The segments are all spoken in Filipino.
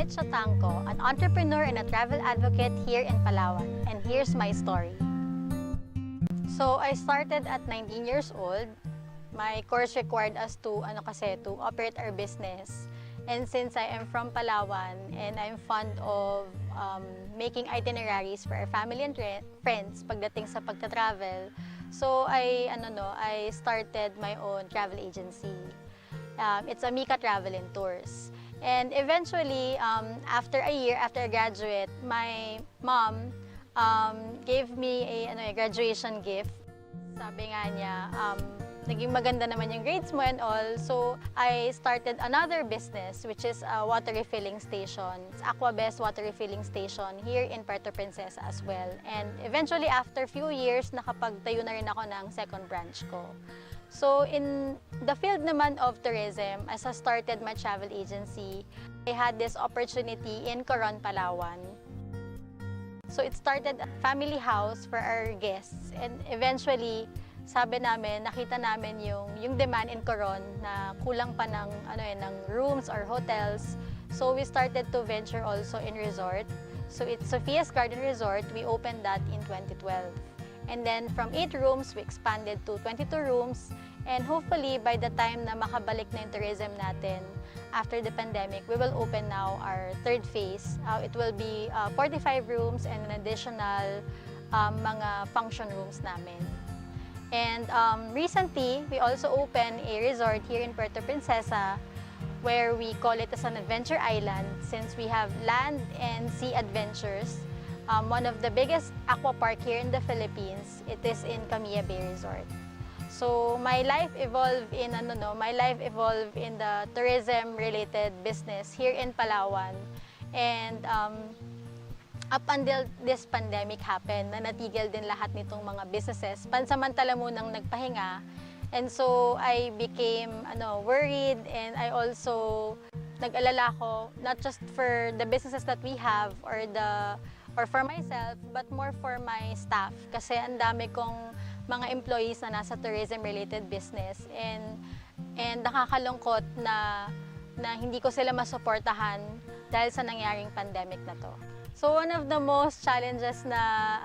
Mitch Otangco, an entrepreneur and a travel advocate here in Palawan, and here's my story. So I started at 19 years old. My course required us to operate our business. And since I am from Palawan and I'm fond of making itineraries for our family and friends pagdating sa pagta-travel, so I started my own travel agency. It's Amica Travel and Tours. And eventually, after a year, after I graduate, my mom gave me a graduation gift. Sabi nga niya, naging maganda naman yung grades mo and all. So, I started another business, which is a water refilling station. It's Aquabest Water Refilling Station here in Puerto Princesa as well. And eventually, after few years, nakapagtayo na rin ako ng second branch ko. So, in the field naman of tourism, as I started my travel agency, I had this opportunity in Coron, Palawan. So, it started a family house for our guests. And eventually, sabi namin, nakita namin yung demand in Coron na kulang pa ng rooms or hotels. So, we started to venture also in resort. So, it's Sophia's Garden Resort. We opened that in 2012. And then from 8 rooms, we expanded to 22 rooms. And hopefully, by the time na makabalik na yung tourism natin, after the pandemic, we will open now our third phase. It will be 45 rooms and an additional mga function rooms namin. And recently, we also opened a resort here in Puerto Princesa where we call it as an adventure island since we have land and sea adventures. One of the biggest aqua park here in the Philippines, it is in Camilla Bay Resort. So my life evolved in the tourism-related business here in Palawan. And up until this pandemic happened, na natigil din lahat nitong mga businesses. Pansamantala munang nagpahinga. And so I became worried, and I also nag-alala ko, not just for the businesses that we have or for myself, but more for my staff. Kasi ang dami kong mga employees na nasa tourism-related business. And nakakalungkot na hindi ko sila masuportahan dahil sa nangyaring pandemic na to. So one of the most challenges na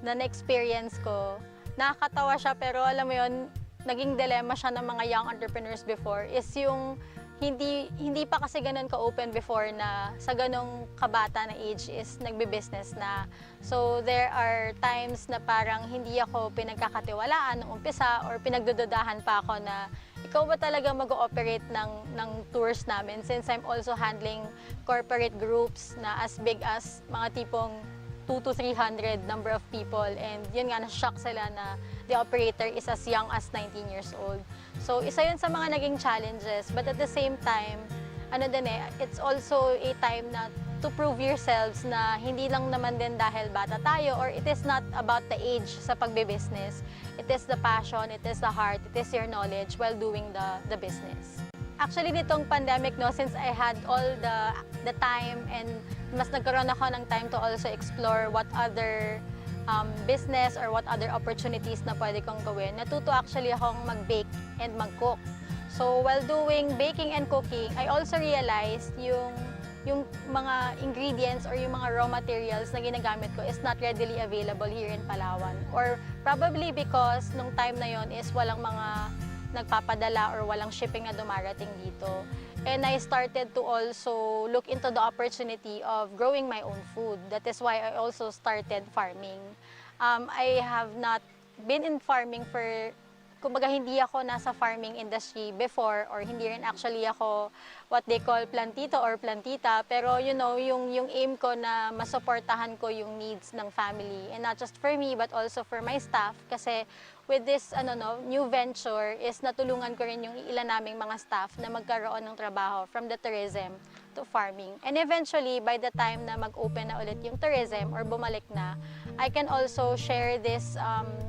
na-experience ko, nakakatawa siya pero alam mo yun, naging dilemma siya ng mga young entrepreneurs before is yung hindi pa kasi ganun ka-open before na sa ganung kabata na age is nagbe-business na. So there are times na parang hindi ako pinagkakatiwalaan nung umpisa or pinagdududahan pa ako na ikaw ba talaga mag-ooperate ng tours namin since I'm also handling corporate groups na as big as mga tipong 200 to 300 number of people, and yun nga, na-shock sila na the operator is as young as 19 years old. So isa yun sa mga naging challenges, but at the same time, it's also a time na to prove yourselves na hindi lang naman din dahil bata tayo, or it is not about the age sa pagbe-business. It is the passion, it is the heart, it is your knowledge while doing the business. Actually, nitong pandemic, since I had all the time and mas nagkaroon ako ng time to also explore what other business or what other opportunities na pwede kong gawin, natuto actually akong mag-bake and mag-cook. So, while doing baking and cooking, I also realized yung mga ingredients or yung mga raw materials na ginagamit ko is not readily available here in Palawan. Or probably because nung time na yon is walang mga nagpapadala or walang shipping na dumarating dito. And I started to also look into the opportunity of growing my own food. That is why I also started farming. I have not been in farming kumbaga hindi ako nasa farming industry before, or hindi rin actually ako what they call plantito or plantita, pero yung aim ko na masuportahan ko yung needs ng family, and not just for me but also for my staff, kasi with this new venture is natulungan ko rin yung ilan naming mga staff na magkaroon ng trabaho from the tourism to farming. And eventually, by the time na mag-open na ulit yung tourism or bumalik na, I can also share this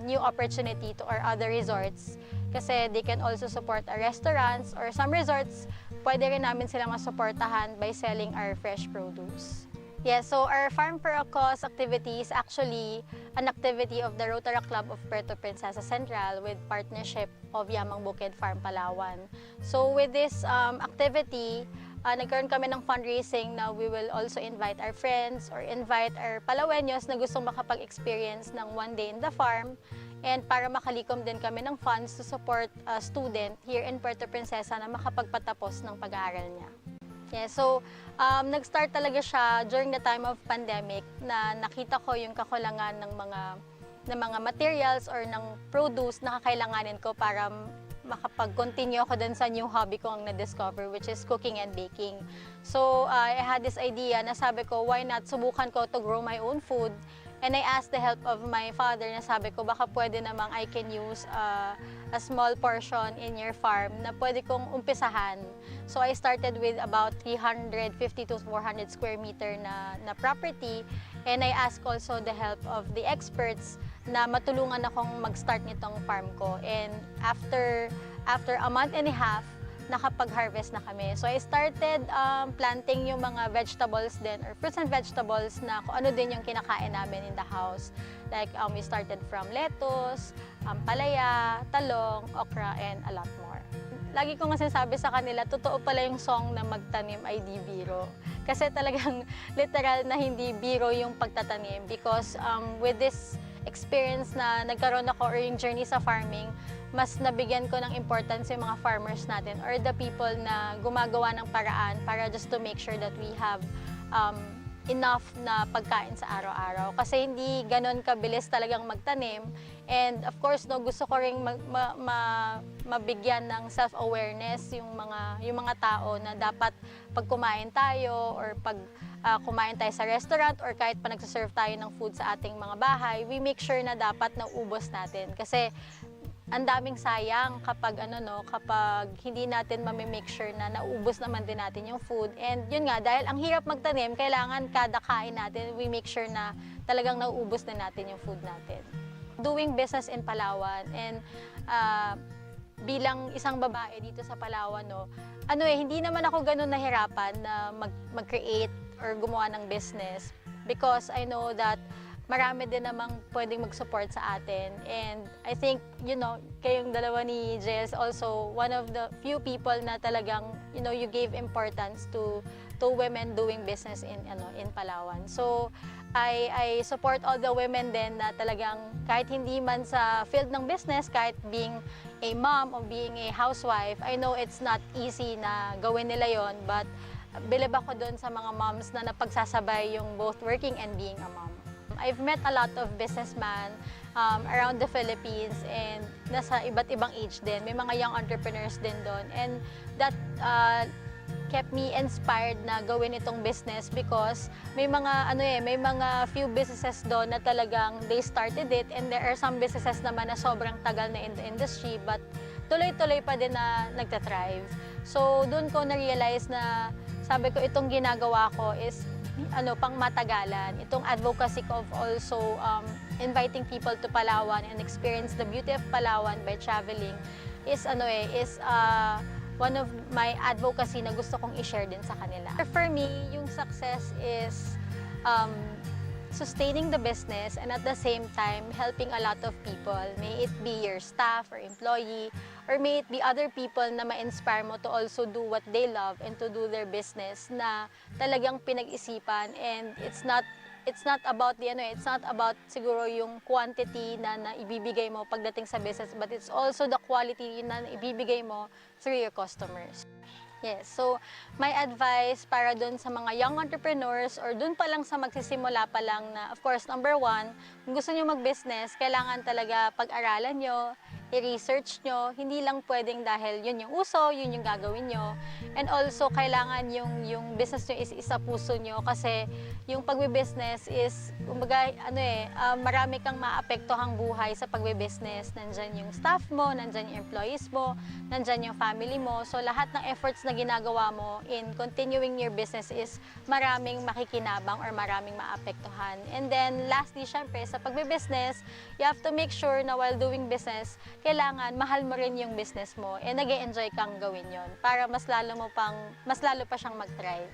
new opportunity to our other resorts, kasi they can also support our restaurants, or some resorts, pwede rin namin silang masuportahan by selling our fresh produce. Yeah, so our Farm for a Cause activity is actually an activity of the Rotary Club of Puerto Princesa Central with partnership of Yamang Bukid Farm Palawan. So with this activity, nagkaroon kami ng fundraising na we will also invite our friends or invite our Palaweños na gustong makapag-experience ng one day in the farm, and para makalikom din kami ng funds to support a student here in Puerto Princesa na makapagpatapos ng pag-aaral niya. Yeah, so nag-start talaga siya during the time of pandemic na nakita ko yung kakulangan ng mga materials or ng produce na kakailanganin ko para makapag-continue ako dun sa new hobby ko ang na-discover, which is cooking and baking. So I had this idea na sabi ko, why not subukan ko to grow my own food? And I asked the help of my father na sabi ko, baka pwede namang I can use a small portion in your farm na pwede kong umpisahan. So I started with about 350 to 400 square meter na property, and I asked also the help of the experts na matulungan akong mag-start nitong farm ko. And after a month and a half, nakapag-harvest na kami. So I started planting yung mga vegetables din, or fruits and vegetables na kung ano din yung kinakain namin in the house. Like we started from lettuce, palaya, talong, okra, and a lot more. Lagi ko nga sinasabi sa kanila, totoo pala yung song na magtanim ay di biro. Kasi talagang literal na hindi biro yung pagtatanim, because with this experience na nagkaroon ako or yung journey sa farming, mas nabigyan ko ng importance yung mga farmers natin or the people na gumagawa ng paraan para just to make sure that we have enough na pagkain sa araw-araw. Kasi hindi ganon kabilis talagang magtanim. And of course, no, gusto ko ring mabigyan ng self-awareness yung mga tao na dapat pag kumain tayo or pag kumain tayo sa restaurant or kahit pa nagsaserve tayo ng food sa ating mga bahay, we make sure na dapat naubos natin. Kasi ang daming sayang kapag kapag hindi natin make sure na naubos naman din natin yung food. And yun nga, dahil ang hirap magtanim, kailangan kada kain natin, we make sure na talagang nauubos din natin yung food natin. Doing business in Palawan, and bilang isang babae dito sa Palawan, hindi naman ako ganun nahirapan na mag-create or gumawa ng business, because I know that marami din namang pwedeng mag-support sa atin. And I think, kayong dalawa ni Jess also one of the few people na talagang, you gave importance to women doing business in Palawan. So I support all the women din na talagang kahit hindi man sa field ng business, kahit being a mom or being a housewife, I know it's not easy na gawin nila yon, but bilib ako doon sa mga moms na napagsasabay yung both working and being a mom. I've met a lot of businessmen around the Philippines, and nasa iba't ibang age din. May mga young entrepreneurs din doon. And that kept me inspired na gawin itong business, because may mga few businesses doon na talagang they started it, and there are some businesses naman na sobrang tagal na in the industry but tuloy-tuloy pa din na nagtathrive. So doon ko na-realize na sabi ko, itong ginagawa ko is pang matagalan. Itong advocacy ko of also inviting people to Palawan and experience the beauty of Palawan by traveling is one of my advocacy na gusto kong i-share din sa kanila. For me, yung success is sustaining the business and at the same time helping a lot of people. May it be your staff or employee, or may it be other people na ma-inspire mo to also do what they love and to do their business na talagang pinag-isipan. And it's not about it's not about siguro yung quantity na ibibigay mo pagdating sa business, but it's also the quality na ibibigay mo through your customers. Yes, so my advice para dun sa mga young entrepreneurs or dun pa lang sa magsisimula pa lang na, of course, number one, kung gusto nyo mag-business, kailangan talaga pag-aralan nyo, i-research nyo, hindi lang pwedeng dahil yun yung uso, yun yung gagawin nyo. And also, kailangan yung business nyo is isa puso nyo, kasi yung pagbe-business is, kumbaga, marami kang maapektohang buhay sa pagbe-business. Nandyan yung staff mo, nandyan yung employees mo, nandyan yung family mo. So, lahat ng efforts na ginagawa mo in continuing your business is maraming makikinabang or maraming maapektuhan. And then, lastly, syempre, sa pagbe-business, you have to make sure na while doing business, kailangan mahal mo rin yung business mo and nag-e-enjoy kang gawin yon para mas lalo pa siyang mag-thrive.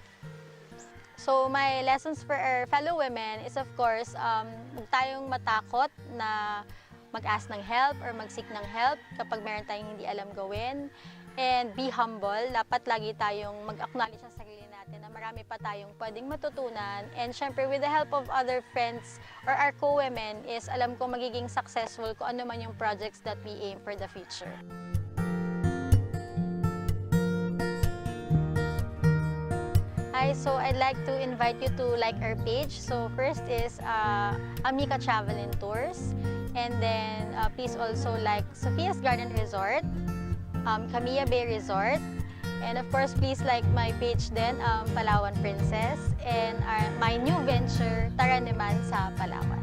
So my lessons for our fellow women is, of course, huwag tayong matakot na mag-ask ng help or mag-seek ng help kapag meron tayong hindi alam gawin. And be humble. Dapat lagi tayong mag-acknowledge sa sarili natin na marami pa tayong pwedeng matutunan. And syempre, with the help of other friends or our co-women is alam ko magiging successful kung ano man yung projects that we aim for the future. Hi, so I'd like to invite you to like our page. So first is Amica Travel and Tours. And then please also like Sophia's Garden Resort, Camilla Bay Resort, and of course please like my page then, Palawan Princess, and my new venture, Tara Naman sa Palawan.